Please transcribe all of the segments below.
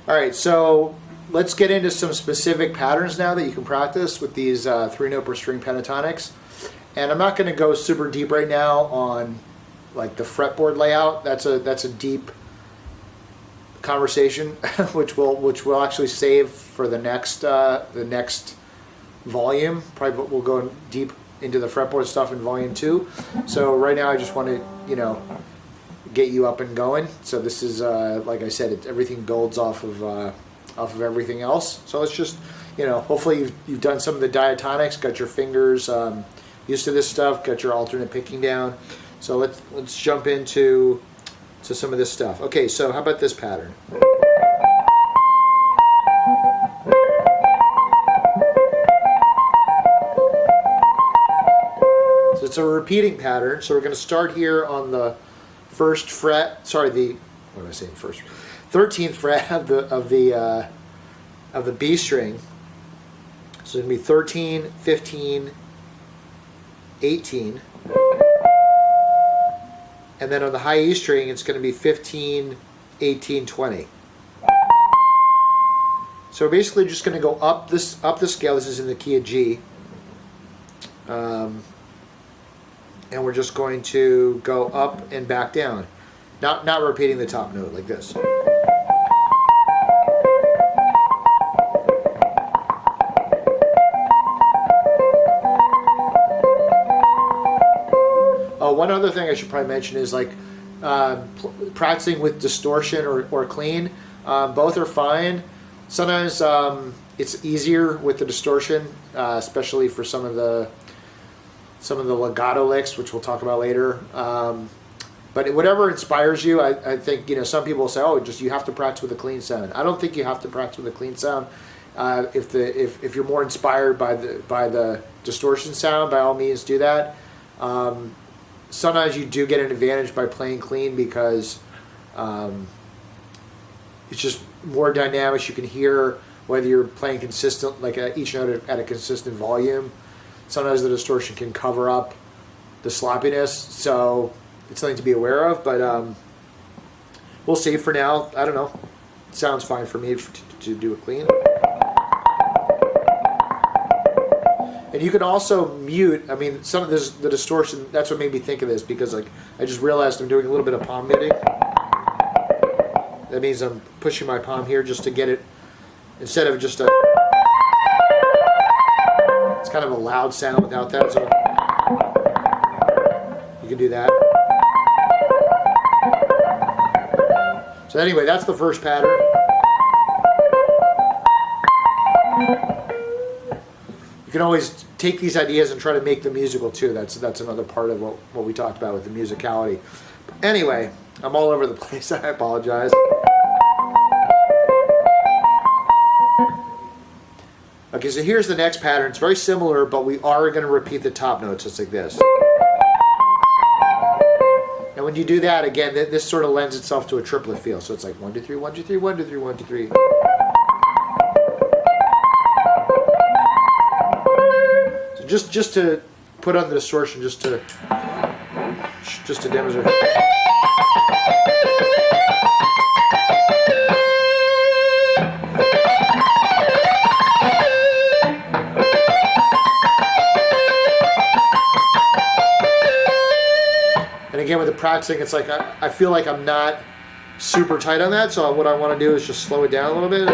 All right, so let's get into some specific patterns now that you can practice with these 3-note per string pentatonics. And I'm not going to go super deep right now on like the fretboard layout. That's a deep conversation, which we'll actually save for the next volume. Probably we'll go deep into the fretboard stuff in volume 2. So right now I just want to get you up and going. So this is like I said, everything builds off of everything else. So let's just hopefully you've done some of the diatonics, got your fingers used to this stuff, got your alternate picking down. So let's jump into some of this stuff. Okay, so how about this pattern? So it's a repeating pattern. So we're going to start here on the first fret. Sorry, what am I saying? 13th fret of the B string. So it's going to be 13, 15, 18. And then on the high E string, it's going to be 15, 18, 20. So we're basically just going to go up the scale. This is in the key of G. And we're just going to go up and back down. Not repeating the top note like this. One other thing I should probably mention is like practicing with distortion or clean. Both are fine. Sometimes it's easier with the distortion, especially for some of the legato licks, which we'll talk about later. But whatever inspires you, I think some people say, oh, you have to practice with a clean sound. I don't think you have to practice with a clean sound. If you're more inspired by the distortion sound, by all means do that. Sometimes you do get an advantage by playing clean because it's just more dynamic. You can hear whether you're playing consistent, like each note at a consistent volume. Sometimes the distortion can cover up the sloppiness, so it's something to be aware of. But we'll see. For now, I don't know. It sounds fine for me to do it clean. And you can also mute. I mean, some of the distortion. That's what made me think of this, because like I just realized I'm doing a little bit of palm muting. That means I'm pushing my palm here just to get it, instead of just a. It's kind of a loud sound without that, so you can do that. So anyway, that's the first pattern. You can always take these ideas and try to make them musical too. That's another part of what we talked about with the musicality. Anyway, I'm all over the place. I apologize. Okay, so here's the next pattern. It's very similar, but we are going to repeat the top notes just like this. And when you do that, again, this sort of lends itself to a triplet feel. So it's like 1, 2, 3, 1, 2, 3, 1, 2, 3, 1, 2, 3. Just to put on the distortion, just to demonstrate. And again, with the practicing, it's like I feel like I'm not super tight on that. So what I want to do is just slow it down a little bit.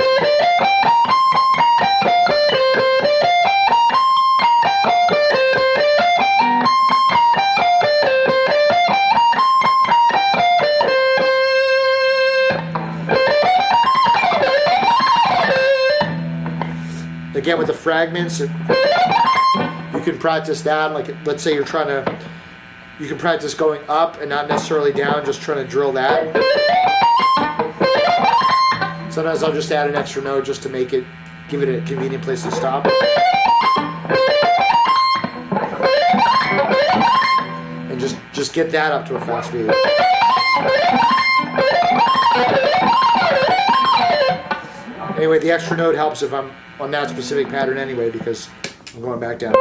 Again, with the fragments, you can practice that. Like, let's say you can practice going up and not necessarily down, just trying to drill that. Sometimes I'll just add an extra note just to give it a convenient place to stop. And just get that up to a fast speed. Anyway, the extra note helps if I'm on that specific pattern anyway, because I'm going back down.